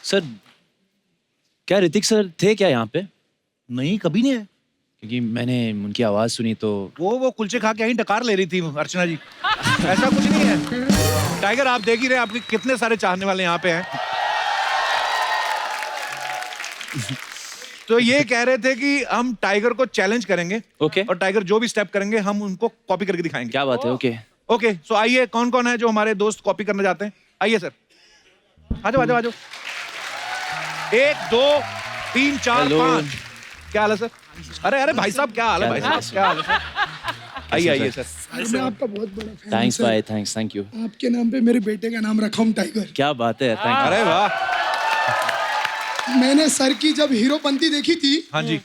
Sir क्या Hrithik sir थे क्या यहाँ पे? नहीं, कभी नहीं है। क्योंकि मैंने उनकी आवाज सुनी तो वो कुलचे खा के यहीं डकार ले रही थी अर्चना जी। ऐसा कुछ नहीं है। टाइगर आप देख ही रहे हैं, आपके कितने सारे चाहने वाले यहाँ पे हैं। तो ये कह रहे थे कि हम टाइगर को चैलेंज करेंगे। ओके। और टाइगर जो भी स्टेप करेंगे हम उनको कॉपी करके दिखाएंगे। क्या बात है। ओके ओके, सो आइए, कौन कौन है जो हमारे दोस्त कॉपी करने जाते हैं? आइए सर, आ जाओ आ जाओ आ जाओ। 1 2 3 4 Hello. 5। क्या हाल है सर? अरे अरे भाई साहब, क्या हाल है भाई साहब? क्या हाल है सर? आइए आइए सर। मैं आपका बहुत बड़ा फैन हूं थैंक्स सर। भाई, थैंक्स, थैंक यू। आपके नाम पे मेरे बेटे का नाम रखा हूँ टाइगर। क्या बात है, थैंक अरे वाह। मैंने सर की जब हीरोपंती देखी थी हाँ जी।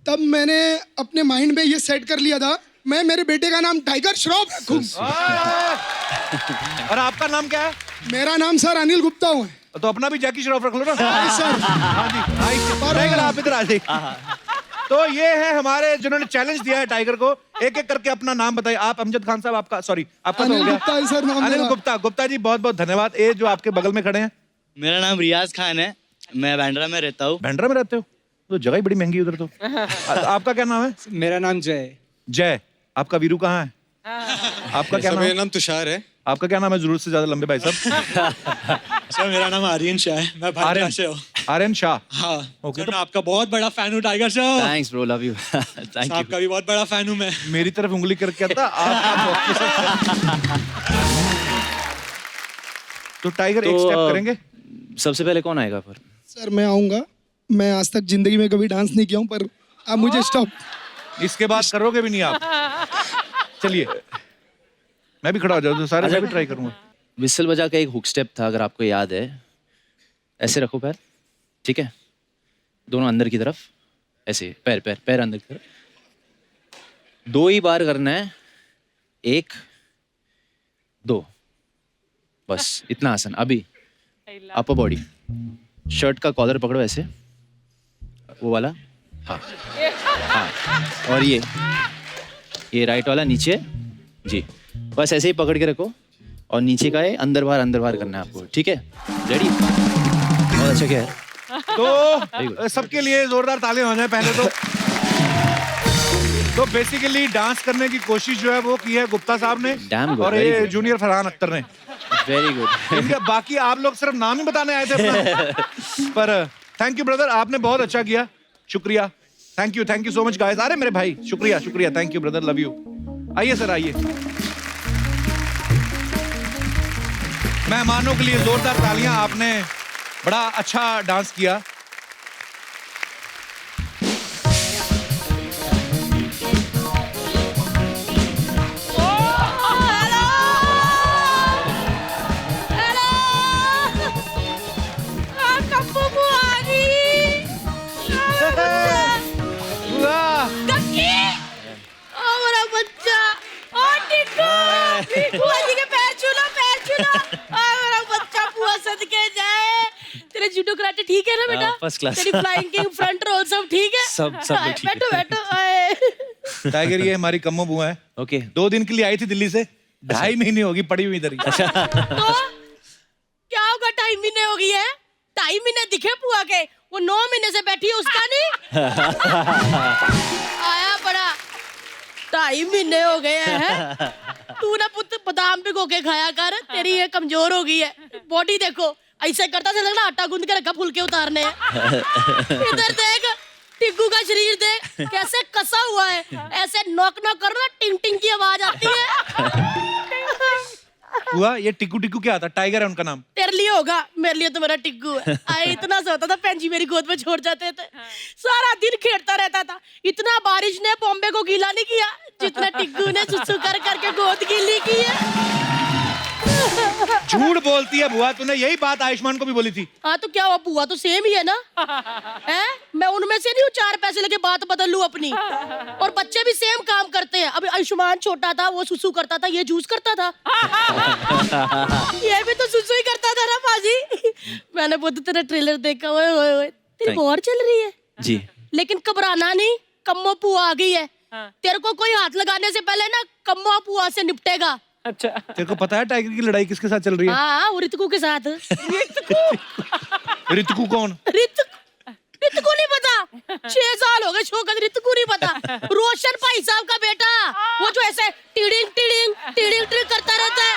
तब मैंने अपने माइंड में ये सेट कर लिया था मैं मेरे बेटे का नाम टाइगर श्रॉफ रखूं। और आपका नाम क्या है? मेरा नाम सर अनिल गुप्ता हुआ है। तो अपना भी जैकी श्रॉफ रख लो ना। हाँ, सर। हाँ जी, आइए। टाइगर आप इधर आ जाइए। तो ये है हमारे जिन्होंने चैलेंज दिया है टाइगर को। एक एक करके अपना नाम बताइए। आप अमजद खान साहब, आपका आपका तो अनिल हो गया। गुप्ता है सर नाम अनिल मेरा। गुप्ता। गुप्ता जी बहुत बहुत धन्यवाद। ये जो आपके बगल में खड़े हैं, मेरा नाम रियाज खान है, मैं बैंड्रा में रहता हूँ। बैंड्रा में रहते हो? तो जगह ही बड़ी महंगी उधर तो। आपका क्या नाम है? मेरा नाम जय। जय। आपका वीरू कहाँ है? आपका क्या नाम मेरा है? नाम तुषार है। आपका क्या नाम है? जरूरत से ज्यादा लंबे भाई साहब। सर मेरा नाम आर्यन शाह है, मैं भांडरा आर्यन से हूँ। आर्यन शाह। हाँ ओके, सर, मैं आपका बहुत बड़ा फैन हूँ tiger sir. Thanks bro, love you. Thank you. आपका भी बहुत बड़ा फैन हूँ मैं। मेरी तरफ उंगली करके आता आप। तो टाइगर एक स्टेप करेंगे। सबसे पहले कौन आएगा पर? सर मैं आऊंगा। मैं आज तक जिंदगी में कभी डांस नहीं किया हूँ पर आप मुझे स्टॉप। इसके बाद करोगे भी नहीं आप। चलिए, मैं भी खड़ा हो जाऊँ तो सारे मैं भी ट्राई करूंगा। विसल बजा का एक हुक स्टेप था, अगर आपको याद है। ऐसे रखो पैर, ठीक है? दोनों अंदर की तरफ, ऐसे पैर पैर पैर अंदर की तरफ। 2 ही बार करना है। 1 2, बस इतना आसान। अभी अपर बॉडी, शर्ट का कॉलर पकड़ो ऐसे, वो वाला। हाँ हाँ। और ये राइट वाला नीचे जी, बस ऐसे ही पकड़ के रखो। और नीचे का है अंदर बाहर करना है आपको, ठीक है? रेडी? बहुत अच्छा किया है। तो सबके लिए जोरदार तालियां हो जाए पहले तो बेसिकली डांस करने की कोशिश जो है वो की है गुप्ता साहब ने। Damn good, और very ये good. जूनियर फरहान अख्तर ने। Very good. इनका बाकी आप लोग सिर्फ नाम ही बताने आए थे अपना। पर थैंक यू ब्रदर, आपने बहुत अच्छा किया। शुक्रिया, thank you so much guys. अरे मेरे भाई, शुक्रिया, thank you brother, love you. आइए सर, आइए। मेहमानों के लिए जोरदार तालियां। आपने बड़ा अच्छा डांस किया। वाह! तेरे जूडो कराटे ठीक है ना बेटा? First class. तेरी फ्लाइंग किंग फ्रंट रोल सब ठीक है? सब ठीक है। बैठो आए। टाइगर, ये हमारी कम्मो बुआ है। ओके। 2 दिन के लिए आई थी दिल्ली से। 2.5 महीने होगी पड़ी हुई इधर ही। तो क्या होगा? 2.5 महीने हो गई है। 2.5 महीने दिखे बुआ के, वो 9 महीने से बैठी है, उसका नहीं आया बड़ा। 2.5 महीने हो गए हैं। तू ना पुत्र बादाम भिगो के खाया कर, तेरी ये कमजोर हो गई है। बॉडी देखो, ऐसे करता था लगना आटा गूंद के रखा फुलके उतारने हैं। इधर देख, टिग्गू का शरीर देख कैसे कसा हुआ है। ऐसे नॉक नॉक करो ना, टिंग टिंग की आवाज आती है। बुआ, ये टिक्कू टिक्कू क्या आता? टाइगर है उनका नाम। तेरे लिए होगा, मेरे लिए तो मेरा टिग्गू है। आए इतना सा होता था, पेंजी मेरी गोद में छोड़ जाते थे, सारा दिन खेलता रहता था। इतना बारिश ने बॉम्बे को गीला नहीं किया जितना टिग्गू ने सुसु कर करके गोद गीली की है। झूठ बोलती है बुआ, तूने यही बात आयुष्मान को भी बोली थी। हाँ तो क्या हुआ, बुआ तो सेम ही है ना। है? मैं उनमें से नहीं हूँ 4 पैसे लेके बात बदल लूं अपनी। और बच्चे भी सेम काम करते हैं। अभी आयुष्मान छोटा था, वो सुसु करता था, ये जूस करता था। ये भी तो सुसु ही करता था ना पाजी। मैंने बहुत तेरा ट्रेलर देखा। ओए तेरी वॉर चल रही है जी, लेकिन घबराना नहीं, कम्मो पुआ आ गई है। तेरे को कोई हाथ लगाने से पहले ना कम्मो पुआ से निपटेगा। अच्छा, तेरे को पता है टाइगर की लड़ाई किसके साथ चल रही है? हाँ, ऋतिकू के साथ। रितकू कौन? रितकू नहीं पता? 6 साल हो गए शो का, रितकू नहीं पता? रोशन भाई साहब का बेटा, वो जो ऐसे टिडिंग टिडिंग टिडिंग टिडिंग करता रहता है।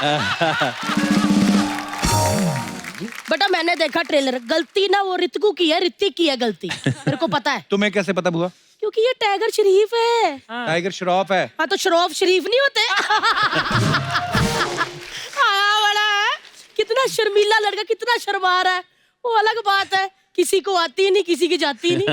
बेटा मैंने देखा ट्रेलर, गलती ना वो रितकू की है, ऋतिक की है गलती, मेरे को पता है। तुम्हें कैसे पता बुआ? क्योंकि ये टाइगर शरीफ है। टाइगर श्रॉफ है। हाँ तो शरॉफ शरीफ नहीं होते? हाँ बड़ा है, कितना शर्मीला लड़का, कितना शर्मा रहा है, वो अलग बात है। किसी को आती नहीं, किसी की जाती नहीं।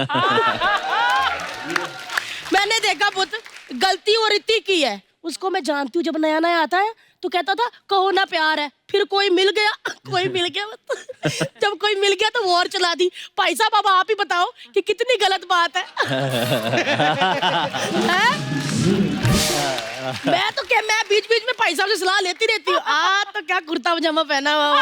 मैंने देखा पुत, गलती वो ऋतिक की है, उसको मैं जानती हूँ। जब नया नया आता है तो कहता था कहो ना प्यार है, फिर कोई मिल गया जब कोई मिल गया तो वॉर चला दी। भाई साहब अब आप ही बताओ कि कितनी गलत बात है। हैं? मैं बीच बीच में भाई साहब से सलाह लेती रहती हूँ। तो क्या कुर्ता पजामा पहना हुआ।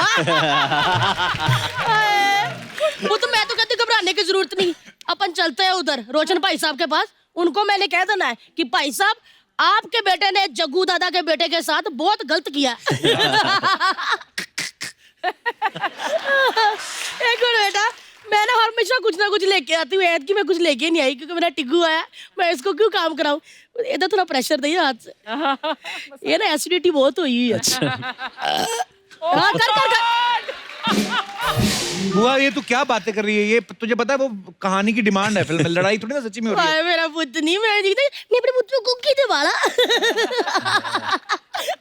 वो तो मैं तो कहती घबराने की जरूरत नहीं, अपन चलते हैं उधर रोशन भाई साहब के पास। उनको मैंने कह देना है कि भाई साहब आपके बेटे ने जग्गू दादा के बेटे के साथ बहुत गलत किया। एक मिनट बेटा, मैं ना हमेशा कुछ ना कुछ लेके आती हूँ, ऐद की मैं कुछ लेके नहीं आई क्योंकि मेरा टिग्गू आया, मैं इसको क्यों काम कराऊं। इधर थोड़ा प्रेशर दे हाथ से, ये ना एसिडिटी बहुत हुई है। हाँ कर। बुआ ये तू क्या बातें कर रही है? ये तुझे पता है वो कहानी की डिमांड है फिल्म में, लड़ाई थोड़ी ना सच्ची में हो रही है। मेरा पुत्र नहीं, मैं अपने पुत्र को की दे वाला।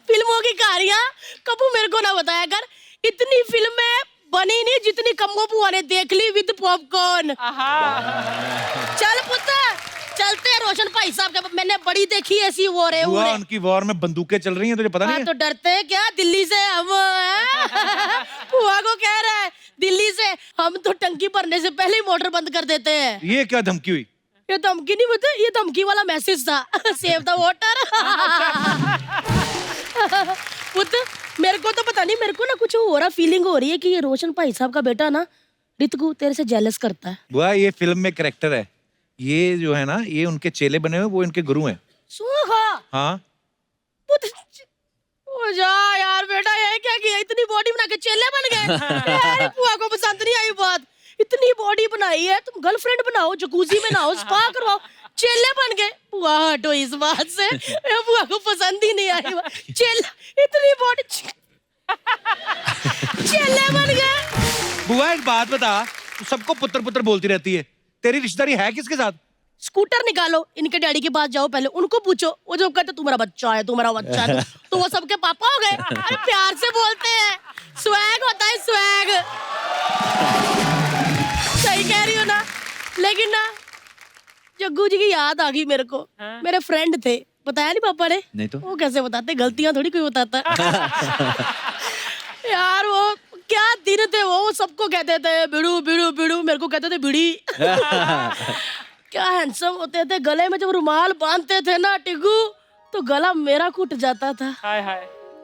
फिल्मों की कहानियां कबू मेरे को ना बताया कर। इतनी फिल्में बनी नहीं जितनी कम्बो बुआ ने देख ली विद पॉपकॉर्न। चल पुत्र चलते हैं रोशन भाई साहब के, मैंने बड़ी देखी ऐसी वॉर है। बुआ उनकी वॉर में बंदूकें चल रही हैं, तुझे पता नहीं है? तो डरते हैं क्या दिल्ली से हम? बुआ को कह रहा है दिल्ली से हम तो टंकी भरने से पहले ही मोटर बंद कर देते हैं। ये क्या धमकी हुई? ये धमकी नहीं बता, ये धमकी वाला मैसेज था। Save the water. पुत्र मेरे को तो पता नहीं, मेरे को ना कुछ हो रहा, फीलिंग हो रही है कि ये रोशन भाई साहब का बेटा ना रितकू तेरे से जेलस करता है। बुआ ये फिल्म में कैरेक्टर है, ये जो है ना ये उनके चेले बने हुए, वो इनके गुरु हैं। हाँ पुत्र ओ जा यार बेटा, ये क्या किया? इतनी बॉडी बना के चेले बन गए। यार बुआ को पसंद नहीं आई बात। इतनी बॉडी बनाई है, तुम गर्लफ्रेंड बनाओ, जकूजी में नहाओ, स्पा करवाओ, चेले बन गए। बुआ हटो इस बात से, बुआ को पसंद ही नहीं आई। चेला इतनी बॉडी चेले बन गए। बुआ एक बात बता, तू सबको पुत्र पुत्र बोलती रहती है, तेरी रिश्तेदारी है किसके साथ? स्कूटर निकालो, इनके डैडी के पास जाओ, पहले उनको पूछो। वो जो कहते तू मेरा बच्चा है, तू मेरा बच्चा है, तो वो सबके पापा हो गए। अरे प्यार से बोलते हैं, स्वैग होता है स्वैग। सही कह रही हो ना? लेकिन ना जग्गू जी की याद आ गई मेरे को। मेरे फ्रेंड थे, बताया नहीं पापा ने? नहीं तो वो कैसे बताते, गलतियां थोड़ी कोई बताता। यार वो क्या दिन थे वो सबको कहते थे बिड़ू बिड़ू बिड़ू, मेरे को कहते थे बिड़ी। क्या हैंडसम होते थे, गले में जब रुमाल बांधते थे ना टिग्गू, तो गला मेरा घुट जाता था।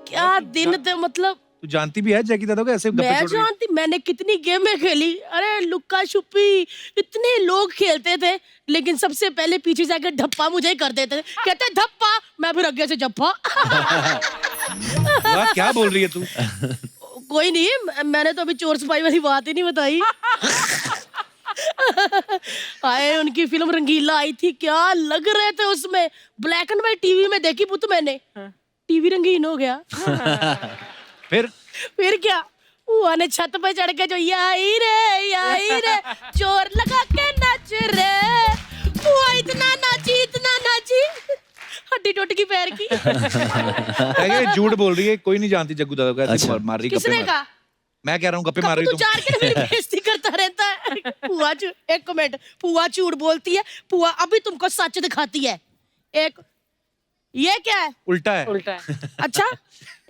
क्या दिन थे, मतलब तू जानती भी है जैकी दादा को ऐसे गप्पे मैं छोड़ रही है? जानती, मैंने कितनी गेमें खेली। अरे लुक्का छुपी इतने लोग खेलते थे, लेकिन सबसे पहले पीछे जाकर धप्पा मुझे ही कर देते थे। कहते धप्पा, मैं फिर आगे से जप्पा। बुआ क्या बोल रही है तू? कोई नहीं, मैंने तो अभी चोर सिपाही वाली बात ही नहीं बताई। आए उनकी फिल्म रंगीला आई थी, क्या लग रहे थे उसमें। ब्लैक एंड व्हाइट टीवी में देखी पुत मैंने, टीवी रंगीन हो गया। फिर क्या हुआ ने छत पे चढ़ के जो याई रे चोर लगा के नाच रे, हुआ इतना नाची हड्डी टूट गई पैर की। ये झूठ बोल रही है, कोई नहीं जानती जग्गू दादा को, ऐसे अच्छा। मार रही किसने गप्पे मार। कहा? मैं कह रहा हूँ गप्पे मार रही तू तुम। 4 के मेरी बेइज्जती करता रहता है। एक कमेंट, पुआ झूठ बोलती है, पुआ अभी तुमको सच दिखाती है। एक ये क्या है? उल्टा है। अच्छा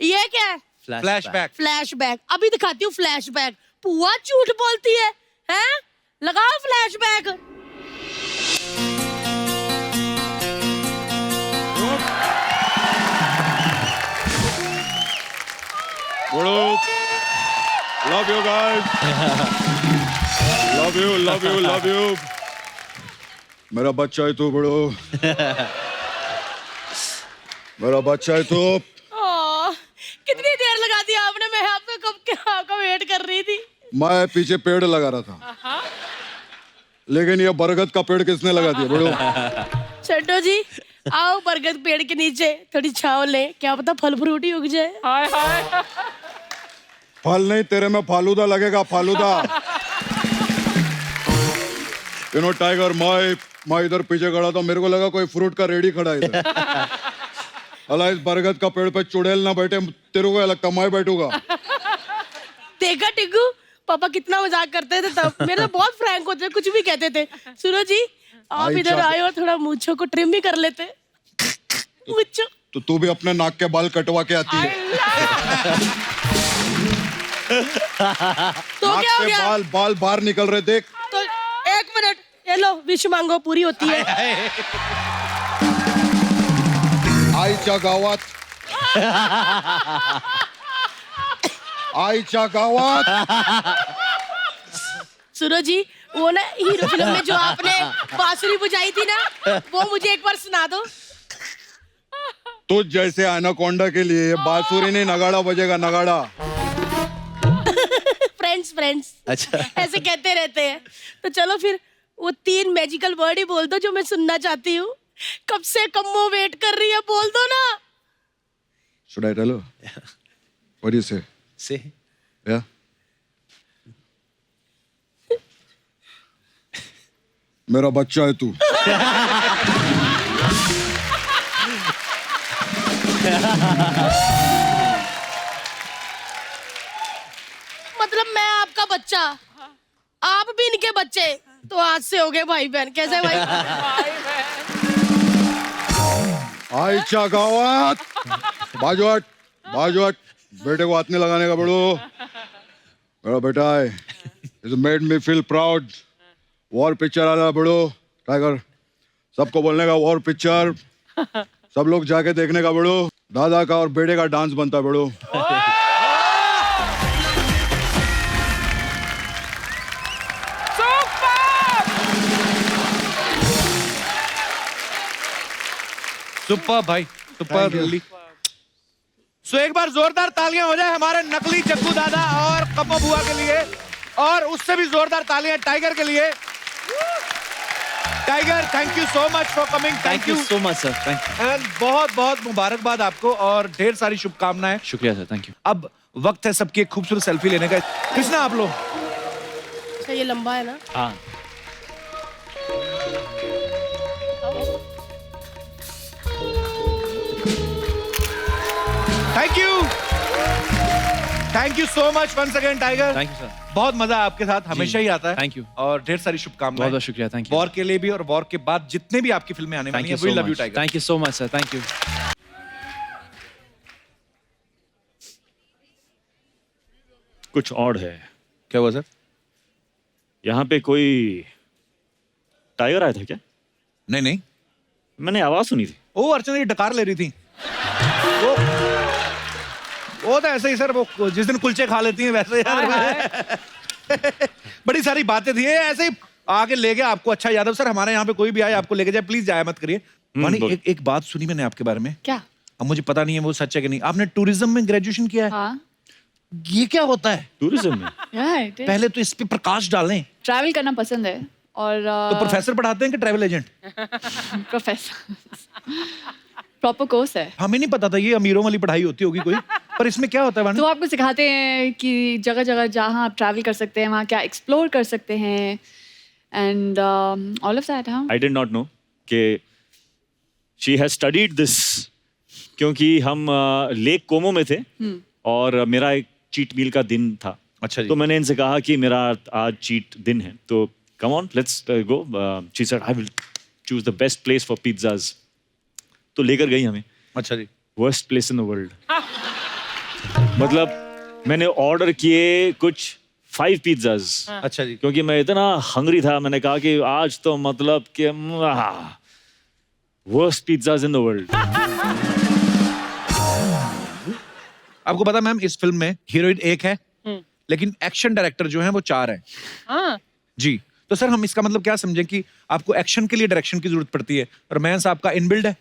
ये क्या है? फ्लैशबैक। फ्लैशबैक, अभी दिखाती हूँ फ्लैशबैक। पुआ झूठ बोलती है, हैं? लगाओ flashback. Love you guys. Love you. मेरा बच्चा है तू बड़ो। मेरा बच्चा है तू। कितनी देर लगा दी आपने, मैं आपका कब के आपका वेट कर रही थी। मैं पीछे पेड़ लगा रहा था, लेकिन ये बरगद का पेड़ किसने लगा दिया बड़ो? चड्डो जी आओ बरगद पेड़ के नीचे थोड़ी छांव ले, क्या पता फल फ्रूट ही उग जाए। फल नहीं, तेरे में फालूदा लगेगा, फालूदा। टाइगर, मैं इधर पीछे खड़ा था, मेरे को लगा कोई फ्रूट का रेडी खड़ा है इधर। अला इस बरगद का पेड़ पे चुड़ैल ना बैठे, तेरे को क्या लगता मैं बैठूंगा? देखा टिग्गू, पापा कितना मजाक करते थे तब, मेरे तो बहुत फ्रैंक होते थे, कुछ भी कहते थे। सुनो जी आप आई इधर चाचा। आए और थोड़ा मूंछों को ट्रिम भी कर लेते। मूंछों तो तू भी अपने नाक के बाल कटवा के आती है। तो नाक क्या हो के गया? बाल बाल बाहर निकल रहे, देख। तो 1 मिनट, ये लो विश मांगो, पूरी होती है। आईच्या गावात आईच्या गावात सुनो जी वो ना हीरो फिल्म में जो आपने बांसुरी बुझाई थी ना, वो मुझे एक बार सुना दो। तुझ जैसे एनाकोंडा के लिए बांसुरी नहीं नगाड़ा बजेगा, नगाड़ा। फ्रेंड्स अच्छा। ऐसे कहते रहते हैं। तो चलो फिर वो 3 मैजिकल वर्ड ही बोल दो जो मैं सुनना चाहती हूँ। कब से कम्मो वेट कर रही है, बोल दो ना। Should I tell her? What do you say? से Yeah? मेरा बच्चा है तू। मतलब मैं आपका बच्चा, आप भी इनके बच्चे, तो आज से हो गए भाई बहन। कैसे भाई? आईच्या गावात बाजू हट, बाजू हट। बेटे को हाथ नहीं लगाने का बड़ो। मेरा बेटा है, is made me feel proud. War picture आ रहा बड़ो, टाइगर सबको बोलने का वॉर पिक्चर, सब लोग जाके देखने का बड़ो। दादा का और बेटे का डांस बनता है बड़ो। सुपर भाई, सुपर रियली। सो एक बार जोरदार तालियां हो जाए हमारे नकली जग्गू दादा और कप्पा बुआ के लिए, और उससे भी जोरदार तालियां टाइगर के लिए। Tiger thank you so much for coming. Thank you so much sir, thank you. And बहुत बहुत मुबारकबाद आपको और ढेर सारी शुभकामनाएं। शुक्रिया सर, थैंक यू। अब वक्त है सबकी एक खूबसूरत सेल्फी लेने का। कृष्णा आप लोग अच्छा ये लंबा है ना? हाँ thank you so much once again Tiger. Thank you sir, बहुत मजा आपके साथ हमेशा ही आता है। Thank you. और ढेर सारी शुभकामनाएं। बहुत बहुत शुक्रिया, थैंक यू। वॉर के लिए भी और वॉर के बाद जितने भी आपकी फिल्में आने वाली थैंक हैं, you we so love you much, Tiger. Thank you so much sir, thank you. कुछ और है। क्या हुआ सर? यहाँ पे कोई टाइगर आया था क्या? नहीं नहीं, मैंने आवाज सुनी थी। वो अर्चना जी डकार ले रही थी। वो तो ऐसे ही सर, वो जिस दिन कुलचे खा लेती हैं वैसे यार। बड़ी सारी बातें थी, ऐसे ही आके ले गया आपको। अच्छा यादव सर, हमारे यहाँ पे कोई भी आए आपको लेके जाए, प्लीज जाया मत करिए। मानी बोल। एक बात सुनी मैंने आपके बारे में, क्या? अब मुझे पता नहीं है वो सच है कि नहीं। आपने टूरिज्म में ग्रेजुएशन किया है? हाँ ये क्या होता है? टूरिज्म में राइट। पहले तो इस पे प्रकाश डालें। ट्रैवल करना पसंद है और तो प्रोफेसर पढ़ाते हैं कि travel agent? Professor proper course है। हमें नहीं पता था ये अमीरों वाली पढ़ाई होती होगी कोई। पर इसमें क्या होता है वाणी? तो आपको सिखाते हैं कि जगह जगह जहाँ आप ट्रैवल कर सकते हैं वहाँ क्या एक्सप्लोर कर सकते हैं एंड ऑल ऑफ दैट। हाँ आई डिड नॉट नो कि शी हैज स्टडीड दिस, क्योंकि हम लेक कोमो में थे और मेरा एक चीट मील का दिन था। अच्छा जी। तो मैंने इनसे कहा कि मेरा आज चीट दिन है, तो come on let's go. She said I will choose the best place for pizzas. तो लेकर गई हमें। अच्छा जी। Worst place in the world. मतलब मैंने ऑर्डर किए कुछ 5 पिज़्ज़ाज, अच्छा जी। क्योंकि मैं इतना हंग्री था। मैंने कहा कि आज तो मतलब कि worst pizzas in the world. आपको पता मैम, इस फिल्म में हीरोइन एक है लेकिन एक्शन डायरेक्टर जो है वो 4 हैं। हाँ जी। तो सर हम इसका मतलब क्या समझें कि आपको एक्शन के लिए डायरेक्शन की जरूरत पड़ती है, रोमांस आपका इनबिल्ड है?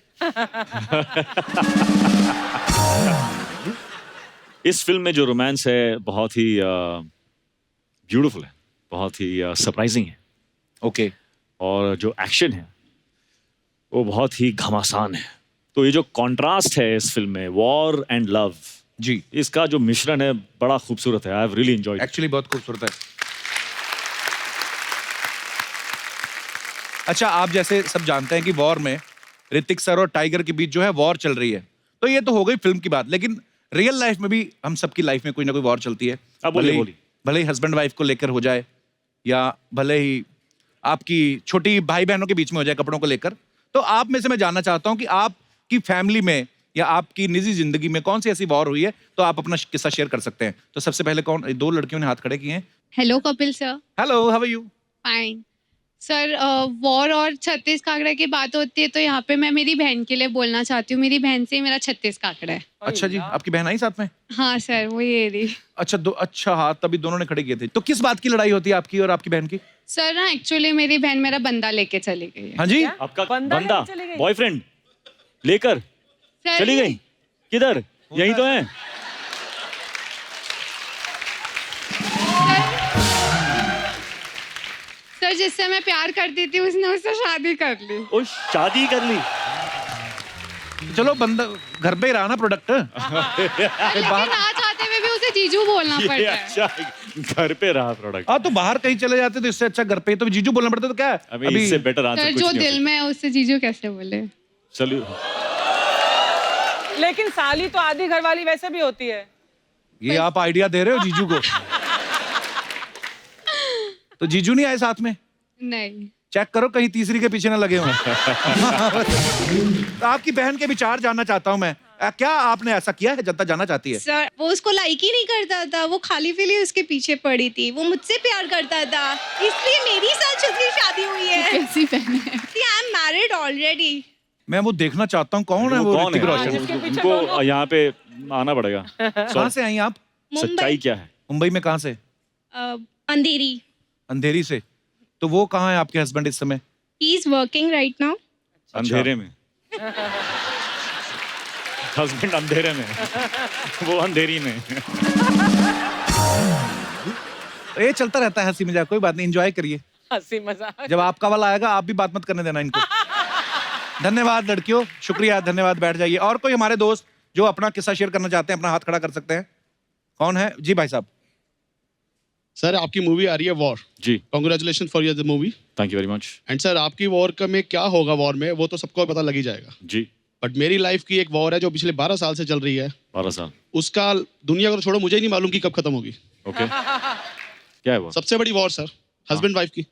इस फिल्म में जो रोमांस है बहुत ही ब्यूटीफुल है, बहुत ही सरप्राइजिंग है, ओके और जो एक्शन है वो बहुत ही घमासान है। तो ये जो कॉन्ट्रास्ट है इस फिल्म में, वॉर एंड लव, जी, इसका जो मिश्रण है बड़ा खूबसूरत है। I have really enjoyed. Actually बहुत खूबसूरत है। अच्छा, आप जैसे सब जानते हैं कि वॉर में ऋतिक सर और टाइगर के बीच जो है वॉर चल रही है, तो ये तो हो गई फिल्म की बात, लेकिन रियल लाइफ में भी हम सबकी लाइफ में कोई ना कोई वॉर चलती है। बोलिए। भले ही हस्बैंड वाइफ को लेकर हो जाए, या भले ही आपकी छोटी भाई बहनों के बीच में हो जाए कपड़ों को लेकर। तो आप में से मैं जानना चाहता हूँ कि आपकी फैमिली में या आपकी निजी जिंदगी में कौन सी ऐसी वॉर हुई है, तो आप अपना किस्सा शेयर कर सकते हैं। तो सबसे पहले कौन, 2 लड़कियों ने हाथ खड़े किए हैं। Hello Kapil sir. Hello, how are you? Fine sir. War और छत्तीस काकड़ा की बात होती है तो यहाँ पे मैं मेरी बहन के लिए बोलना चाहती हूँ। मेरी बहन से ही मेरा 36 काकड़ा है। अच्छा जी, आपकी बहन आई साथ में? हाँ सर, वो ये रही। अच्छा हाँ, तभी दोनों ने खड़े किए थे। तो किस बात की लड़ाई होती है आपकी और आपकी बहन की? सर ना एक्चुअली मेरी बहन मेरा बंदा लेके चली गई है। हाँ जी, आपका बंदा बॉयफ्रेंड लेकर सर चली गई? किधर? यही तो है। सर जिससे मैं प्यार करती थी उसने उससे शादी कर ली। ओ, शादी कर ली? चलो बंदा घर पे ही रहा ना प्रोडक्ट। लेकिन ना चाहते हुए भी उसे जीजू बोलना ये पड़ता है। अच्छा, घर पे रहा प्रोडक्ट। हाँ, तो बाहर कहीं चले जाते तो इससे अच्छा घर पे ही तो जीजू बोलना पड़ता, तो क्या है? अभी इससे बेटर आंसर सर कुछ जो नहीं दिल में है उससे जीजू कैसे बोले? चलिए। लेकिन साली तो आधी घरवाली वैसे भी होती है। ये आप आइडिया दे रहे हो जीजू को? तो जीजू नहीं आए साथ में? नहीं। चेक करो कहीं तीसरी के पीछे ना लगे हों। तो आपकी बहन के विचार जानना चाहता हूं मैं। क्या आपने ऐसा किया है, जनता जानना चाहती है। सर वो उसको लाइक ही नहीं करता था, वो खाली फीली उसके पीछे पड़ी थी। वो मुझसे प्यार करता था, इसलिए मेरी साथ उसकी शादी हुई है। कैसी बहन है? I am married already. मैं वो देखना चाहता हूँ, कौन है वो ऋतिक रोशन? उनको यहाँ पे आना पड़ेगा। कहाँ से आई आप? सच्चाई क्या है? मुंबई में कहाँ से? अंधेरी। अंधेरी से। तो वो कहाँ है आपके हस्बैंड इस समय? He is working right now. अंधेरे में। हस्बैंड अंधेरे में, वो अंधेरी में। ये चलता रहता है हंसी मजाक, कोई बात नहीं, एंजॉय करिए। हंसी मजाक। जब आपका वाला आएगा आप भी बात मत करने देना इनको। धन्यवाद लड़कियों, शुक्रिया, धन्यवाद। बैठ जाइए। और कोई हमारे दोस्त जो अपना किस्सा शेयर करना चाहते हैं, अपना हाथ खड़ा कर सकते हैं। कौन है जी? भाई साहब। सर आपकी मूवी आ रही है वॉर। जी, congratulation for your movie. Thank you very much. And sir आपकी वॉर का में क्या होगा वॉर में, वो तो सबको पता लग ही जाएगा। जी। बट मेरी लाइफ की एक वॉर है जो पिछले 12 साल से चल रही है। 12 साल? उसका दुनिया को तो छोड़ो, मुझे ही नहीं मालूम कि कब खत्म होगी। ओके। क्या है वो? सबसे बड़ी वॉर सर, हस्बैंड वाइफ की।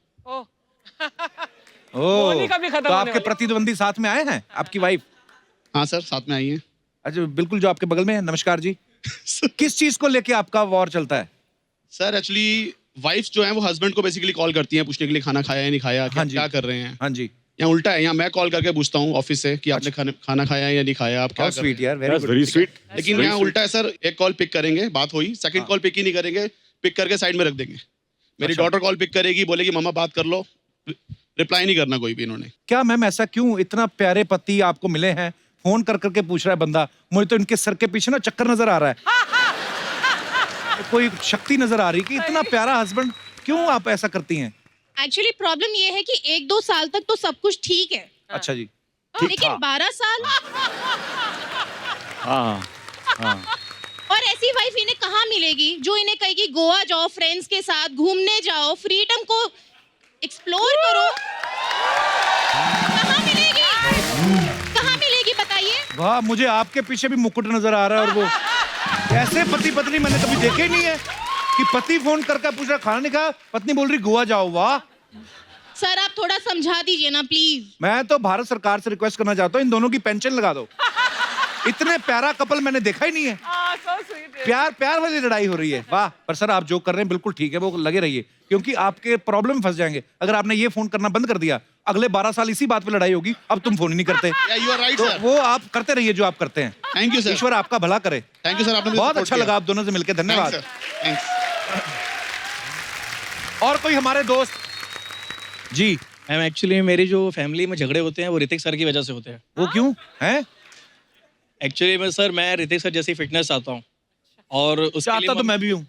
नहीं कभी खत्म तो होने आपके वाली। प्रतिद्वंदी साथ में आए हैं, आपकी वाइफ? हाँ सर, साथ में आई है। अच्छा, बिल्कुल, जो आपके बगल में है। नमस्कार जी। किस चीज को लेके आपका वॉर चलता है? सर एक्चुअली वाइफ जो है वो हस्बैंड को बेसिकली कॉल करती हैं पूछने के लिए खाना खाया या नहीं खाया, हाँ जी। क्या कर रहे हैं। हाँ जी। यहाँ उल्टा है, यहाँ मैं कॉल करके पूछता हूँ ऑफिस से कि आपने खाना खाया या नहीं खाया, आप क्या How कर रहे sweet हैं। यार, very good। Very sweet. लेकिन यहाँ उल्टा है सर, एक कॉल पिक करेंगे, बात हुई, सेकंड कॉल पिक ही नहीं करेंगे, पिक करके साइड में रख देंगे। मेरी डॉटर कॉल पिक करेगी, बोलेगी मम्मा बात कर लो, रिप्लाई नहीं करना कोई भी इन्होंने। क्या मैम ऐसा क्यों? इतना प्यारे पति आपको मिले हैं, फोन कर करके पूछ रहा है बंदा। मुझे तो इनके सर के पीछे ना चक्कर नजर आ रहा है। कोई शक्ति नजर आ रही कि इतना प्यारा हस्बैंड, क्यों आप ऐसा करती हैं? एक्चुअली प्रॉब्लम ये है कि 1-2 साल तक तो सब कुछ ठीक है, अच्छा जी। लेकिन 12 साल हाँ हाँ। और ऐसी वाइफ इन्हें कहाँ मिलेगी जो इन्हें कहेगी गोवा जाओ, फ्रेंड्स के साथ घूमने जाओ, फ्रीडम को एक्सप्लोर करो। कहाँ मिलेगी? कहाँ मिलेगी बताइए? वाह, मुझे आपके पीछे भी मुकुट नजर आ रहा है। और वो ऐसे पति पत्नी मैंने कभी देखे ही नहीं है कि पति फोन करके पूछ रहा खाना नहीं खाया, पत्नी बोल रही गोवा जाओ। वाह सर आप थोड़ा समझा दीजिए ना प्लीज। मैं तो भारत सरकार से रिक्वेस्ट करना चाहता हूँ, इन दोनों की पेंशन लगा दो। इतने प्यारा कपल मैंने देखा ही नहीं है। प्यार प्यार वाली लड़ाई हो रही है। वाह। पर सर आप जो कर रहे हैं बिल्कुल ठीक है, वो लगे रहिए, क्योंकि आपके प्रॉब्लम में फंस जाएंगे अगर आपने ये फोन करना बंद कर दिया। अगले 12 साल इसी बात पे लड़ाई होगी। अब तुम फोन ही नहीं करते। यू आर राइट तो सर। वो आप करते रहिए जो आप करते हैं। Thank you sir. ईश्वर आपका भला करे। थैंक यू सर, आपने मुझे बहुत support अच्छा किया। लगा आप दोनों से मिलकर। धन्यवाद। थैंक्स। और कोई हमारे दोस्त जी? मैम एक्चुअली मेरी जो फैमिली में झगड़े होते हैं वो ऋतिक सर की वजह से होते हैं। वो क्यों है? एक्चुअली मैं ऋतिक सर जैसी फिटनेस चाहता हूँ और उसके लिए चाहता तो मैं भी हूँ।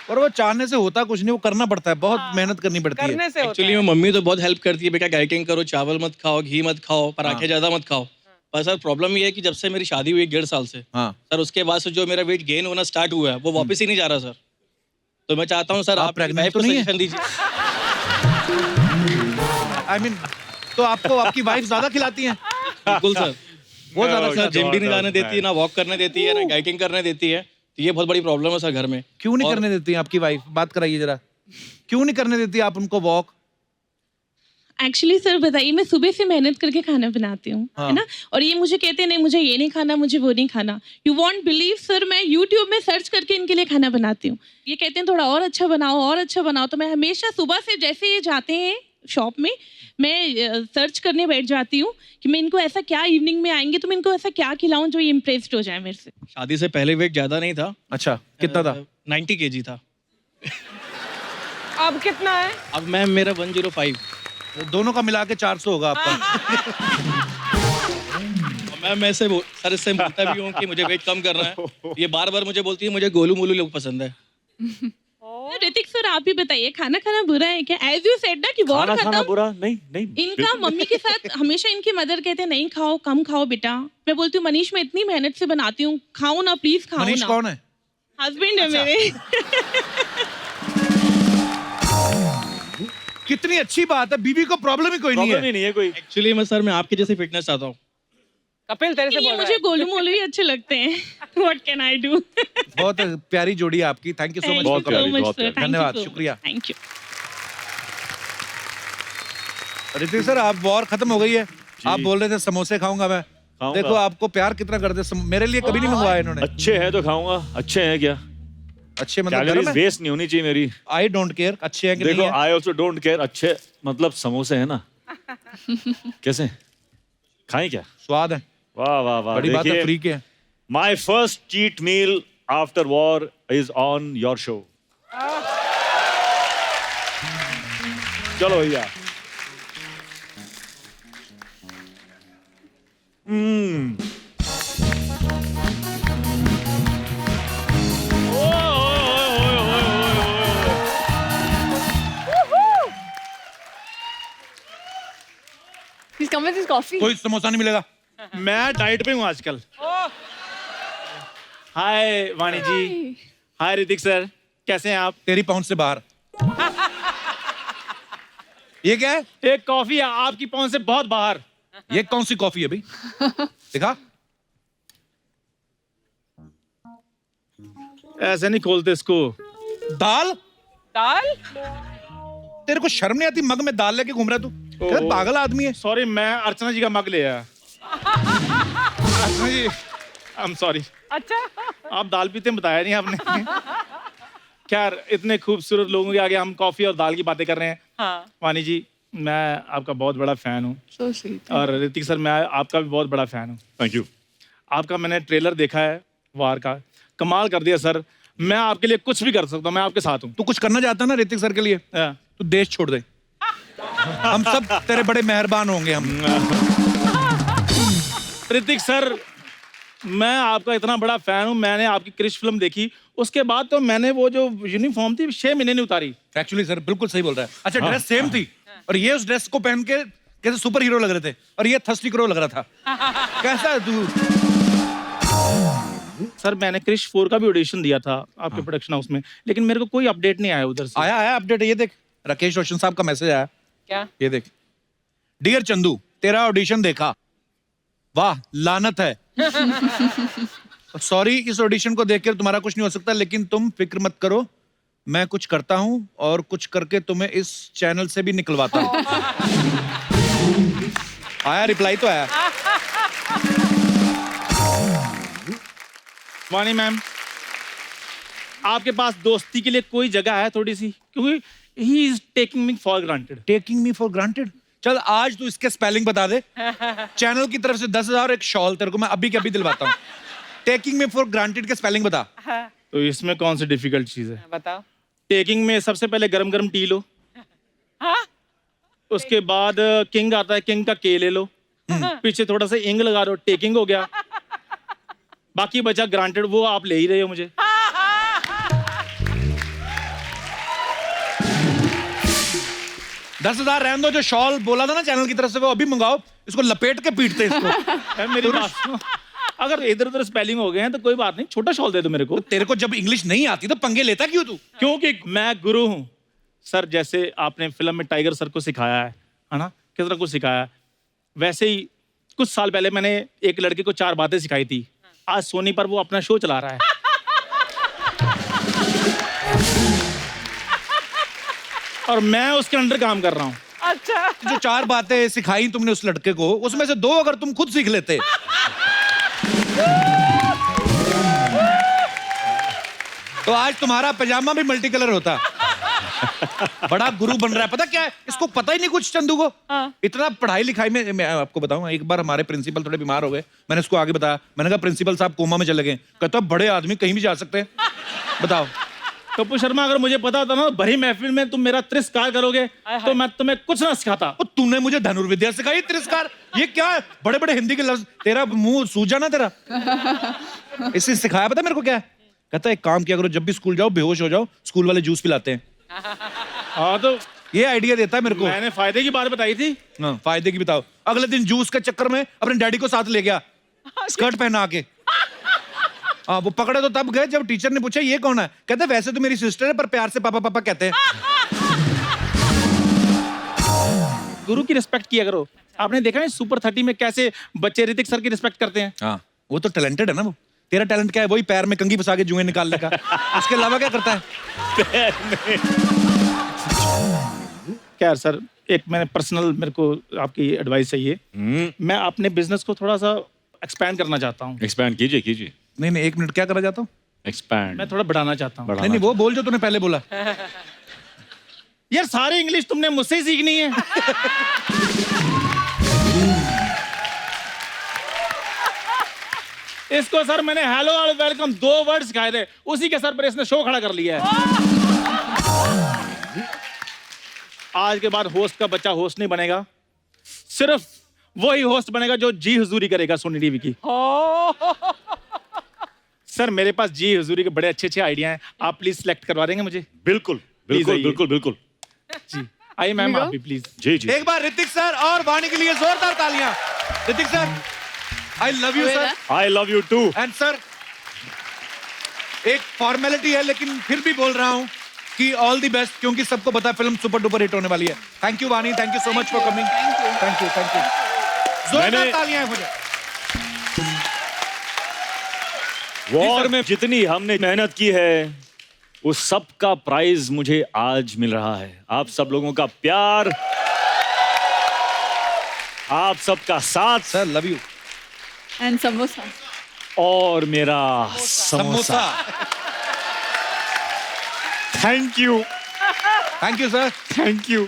और वो चाहने से होता कुछ नहीं, वो करना पड़ता है, बहुत मेहनत करनी पड़ती है। करने से होता एक्चुअली है। मम्मी तो बहुत हेल्प करती है, बेटा डाइटिंग करो, चावल मत खाओ, घी मत खाओ, पराठे ज्यादा मत खाओ। पर सर प्रॉब्लम ये है कि जब से मेरी शादी हुई 1.5 साल से, हाँ सर उसके बाद से जो मेरा वेट गेन होना स्टार्ट हुआ है वो वापस ही नहीं जा रहा सर। तो मैं चाहता हूँ सर आप आप मेरी pregnant wife तो को नहीं है? सजेशन दीजिए। आई मीन तो आपको आपकी वाइफ ज्यादा खिलाती हैं? बिल्कुल सर, वो ज्यादा सर जिम भी नहीं जाने देती है, ना वॉक करने देती है, ना डाइटिंग करने देती है। तो ये बहुत बड़ी प्रॉब्लम है सर घर में। क्यों नहीं और- करने देती हैं आपकी वाइफ? बात कराइए जरा, क्यों नहीं करने देती आप उनको वॉक? एक्चुअली सर बताइए, मैं सुबह से मेहनत करके खाना बनाती हूँ, हाँ। है ना, और ये मुझे कहते हैं नहीं मुझे ये नहीं खाना, मुझे वो नहीं खाना। यू वॉन्ट बिलीव सर, मैं यूट्यूब में सर्च करके इनके लिए खाना बनाती हूँ। ये कहते हैं थोड़ा और अच्छा बनाओ, और अच्छा बनाओ, तो मैं हमेशा सुबह से जैसे ये जाते हैं शॉप में, मैं सर्च करने बैठ जाती हूँ कि मैं इनको ऐसा क्या, इवनिंग में आएंगे तो मैं इनको ऐसा क्या खिलाऊं जो ये इम्प्रेस्ड हो जाए मेरे से। शादी से पहले वेट ज्यादा नहीं था। अच्छा, कितना था? 90 kg था। अब कितना है? अब मैम मेरा 105। दोनों का मिला के 400 होगा आपका। मैं सर इससे बोलता भी हूँ कि मुझे वेट कम करना है। ये बार बार मुझे बोलती है मुझे गोलू मोलू लोग पसंद है। ऋतिक सर आप ही बताइए, खाना खाना बुरा है क्या? एज यू सेड ना कि वॉर खाना खाना खत्म, बुरा नहीं नहीं इनका बिल्कुल। मम्मी के साथ हमेशा इनकी मदर कहते हैं नहीं खाओ, कम खाओ बेटा। मैं बोलती हूँ मनीष मैं इतनी मेहनत से बनाती हूँ, खाओ ना प्लीज, खाओ मनीष ना। कौन है? हस्बैंड है मेरे। कितनी अच्छी बात है, बीवी को प्रॉब्लम ही कोई नहीं प्रॉब्लम है। ही नहीं है कोई। एक्चुअली मैं सर मैं आपके जैसे फिटनेस चाहता हूँ। कपिल तेरे से ये बोल रहा मुझे है। गोलू मोलू ही अच्छे लगते हैं। What can I do? बहुत प्यारी जोड़ी है आपकी। Thank you so much. बहुत प्यारी, बहुत सर, प्यारी। धन्यवाद, शुक्रिया। Thank you. ऋतिक सर आप वॉर खत्म हो गई है, आप बोल रहे थे समोसे खाऊंगा मैं। खाऊंगा। देखो आपको प्यार कितना करते, मेरे लिए कभी नहीं मंगवाया इन्होंने। अच्छे हैं तो खाऊंगा। अच्छे हैं क्या? अच्छे मतलब कैलोरीज गर्म है? वेस्ट नहीं होनी चाहिए मेरी। आई डोंट केयर अच्छे हैं कि देखो नहीं है। I also don't care. अच्छे मतलब समोसे है ना। कैसे खाएं क्या? स्वाद है, वाह वाह वाह। बड़ी बात है, देखिए, फ्री के हैं। My first cheat meal after war is on your show. चलो भैया। He's come with his coffee. कोई समोसा नहीं मिलेगा। मैं डाइट पे हूँ आजकल। हाय वाणी जी, हाय ऋतिक सर, कैसे हैं आप? तेरी पहुंच से बाहर। ये क्या है? एक कॉफी है आपकी पहुंच से बहुत बाहर। ये कौन सी कॉफी है भाई? दिखा। ऐसे नहीं खोलते इसको। दाल? दाल? तेरे को शर्म नहीं आती? मग में दाल लेके घूम रहा है तू? क्या पागल आदमी है। सॉरी, मैं अर्चना जी का मग ले आया। अर्चना जी, आई एम सॉरी। अच्छा। आप दाल पीते हैं बताया नहीं आपने। खैर, इतने खूबसूरत लोगों के आगे हम कॉफी और दाल की बातें कर रहे हैं। हाँ। वाणी जी, मैं आपका बहुत बड़ा फैन हूँ। So sweet. और ऋतिक सर, मैं आपका भी बहुत बड़ा फैन हूँ। Thank you. आपका मैंने ट्रेलर देखा है वार का, कमाल कर दिया सर। मैं आपके लिए कुछ भी कर सकता हूँ, मैं आपके साथ हूँ। तू कुछ करना चाहता है ना ऋतिक सर के लिए? हाँ। तू देश छोड़ दे, हम सब तेरे बड़े मेहरबान होंगे। हम ऋतिक सर, मैं आपका इतना बड़ा फैन हूँ। मैंने आपकी क्रिश फिल्म देखी, उसके बाद तो मैंने वो जो यूनिफॉर्म थी 6 महीने नहीं उतारी। एक्चुअली सर बिल्कुल सही बोल रहा है। अच्छा, ड्रेस सेम थी और ये उस ड्रेस को पहन के कैसे सुपर हीरो लग रहे थे और ये थर्स्टी क्रो लग रहा था। कैसा है तू? सर, मैंने क्रिश 4 का भी ऑडिशन दिया था आपके प्रोडक्शन हाउस में, लेकिन मेरे को कोई अपडेट नहीं आया उधर से। आया अपडेट। ये देख, राकेश रोशन साहब का मैसेज आया। क्या? ये देख, डियर चंदू, तेरा ऑडिशन देखा, वाह लानत है। सॉरी, इस ऑडिशन को देखकर तुम्हारा कुछ नहीं हो सकता, लेकिन तुम फिक्र मत करो, मैं कुछ करता हूं और कुछ करके तुम्हें इस चैनल से भी निकलवाता हूं। आया रिप्लाई तो आया। वाणी मैम, आपके पास दोस्ती के लिए कोई जगह है थोड़ी सी? क्योंकि he is taking me for granted. Taking me for granted? चल आज तू इसके स्पेलिंग बता दे। चैनल की तरफ से 10,000 एक शॉल तेरे को मैं अभी के अभी दिलवाता हूँ। टेकिंग मी फॉर ग्रांटेड के स्पेलिंग बता। तो इसमें कौन सी डिफिकल्ट चीज है? बताओ। टेकिंग में सबसे पहले गरम गरम टी लो। हाँ? उसके बाद किंग आता है, किंग का के ले लो, पीछे थोड़ा सा इंग लगा दो, टेकिंग हो गया। बाकी बचा ग्रांटेड, वो आप ले ही रहे हो मुझे। 10,000 रहने दो, जो शॉल बोला था ना चैनल की तरफ से वो अभी मंगाओ, इसको लपेट के पीटते इसको। यार मेरी बात सुनो, अगर इधर उधर स्पेलिंग हो गए हैं तो कोई बात नहीं, छोटा शॉल दे दो मेरे को। तेरे को जब इंग्लिश नहीं आती तो पंगे लेता क्यों तू? क्योंकि मैं गुरु हूँ सर। जैसे आपने फिल्म में टाइगर सर को सिखाया है ना, किस तरह कुछ सिखाया है, वैसे ही कुछ साल पहले मैंने एक लड़के को 4 बातें सिखाई थी। आज सोनी पर वो अपना शो चला रहा है। और मैं उसके अंडर काम कर रहा हूँ। अच्छा, जो 4 बातें सिखाई तुमने उस लड़के को, उसमें से 2 अगर तुम खुद सीख लेते तो आज तुम्हारा पैजामा भी मल्टी कलर होता। बड़ा गुरु बन रहा है। पता क्या है, इसको पता ही नहीं कुछ चंदू को। इतना पढ़ाई लिखाई में, मैं आपको बताऊं, एक बार हमारे प्रिंसिपल थोड़े बीमार हो गए, मैंने इसको आगे बताया, मैंने कहा प्रिंसिपल साहब कोमा में चले गए। कहता बड़े आदमी कहीं भी जा सकते हैं, बताओ। कपूर शर्मा, अगर मुझे पता होता ना भरी महफिल में तुम मेरा तिरस्कार करोगे तो मैं तुम्हें कुछ ना सिखाता। तूने मुझे धनुर्विद्या सिखाई, तिरस्कार? ये क्या है? बड़े बड़े हिंदी के लफ्ज, तेरा मुंह सूज जाना तेरा। इससे सिखाया पता मेरे को क्या है? कहता है एक काम किया करो, जब भी स्कूल जाओ बेहोश हो जाओ, स्कूल वाले जूस पिलाते हैं। हाँ, तो ये आइडिया देता है मेरे को। मैंने फायदे की बात बताई थी। हाँ, फायदे की बताओ। अगले दिन जूस के चक्कर में अपने डैडी को साथ ले गया, स्कर्ट पहना के। हाँ, वो पकड़े तो तब गए जब टीचर ने पूछा ये कौन है। कहते वैसे तो मेरी सिस्टर है पर प्यार से पापा पापा कहते हैं। गुरु की रिस्पेक्ट किया करो। आपने देखा है सुपर 30 में कैसे बच्चे ऋतिक सर की रिस्पेक्ट करते हैं। हाँ, वो तो टैलेंटेड है ना। वो तेरा टैलेंट क्या है? वही पैर में कंघी फंसा के जुएं निकालने का। उसके अलावा क्या करता है? क्या सर, एक मैंने पर्सनल, मेरे को आपकी एडवाइस चाहिए। मैं अपने बिजनेस को थोड़ा सा एक्सपैंड करना चाहता हूँ। एक्सपैंड कीजिए। नहीं, 1 मिनट, क्या करना चाहता हूँ? एक्सपैंड। मैं थोड़ा बढ़ाना चाहता हूँ। नहीं, वो बोल जो तूने पहले बोला। यार सारी इंग्लिश तुमने मुझसे ही सीखनी है। इसको सर मैंने हेलो और वेलकम 2 वर्ड सिखाए थे, उसी के सर पर इसने शो खड़ा कर लिया है। आज के बाद होस्ट का बच्चा होस्ट नहीं बनेगा, सिर्फ वही होस्ट बनेगा जो जी हुजूरी करेगा सोनी टीवी की। सर मेरे पास जी हुजूरी के बड़े अच्छे आइडिया हैं, आप प्लीज सिलेक्ट करवा देंगे मुझे? बिल्कुल। जी आइए मैम, आप भी प्लीज। जी। एक बार ऋतिक सर और वाणी के लिए जोरदार तालियां। Hrithik sir, I love you sir. I love you too. And sir, एक फॉर्मेलिटी है लेकिन फिर भी बोल रहा हूं कि ऑल द बेस्ट, क्योंकि सबको पता है फिल्म सुपर डुपर हिट होने वाली है। Thank you Vaani, thank you so much for coming. Thank you. जोरदार तालियां मुझे। वॉर में जितनी हमने मेहनत की है उस सब का प्राइज मुझे आज मिल रहा है। आप सब लोगों का प्यार, आप सबका साथ। Sir love you. And samosa. और मेरा samosa. Thank you sir. Thank you.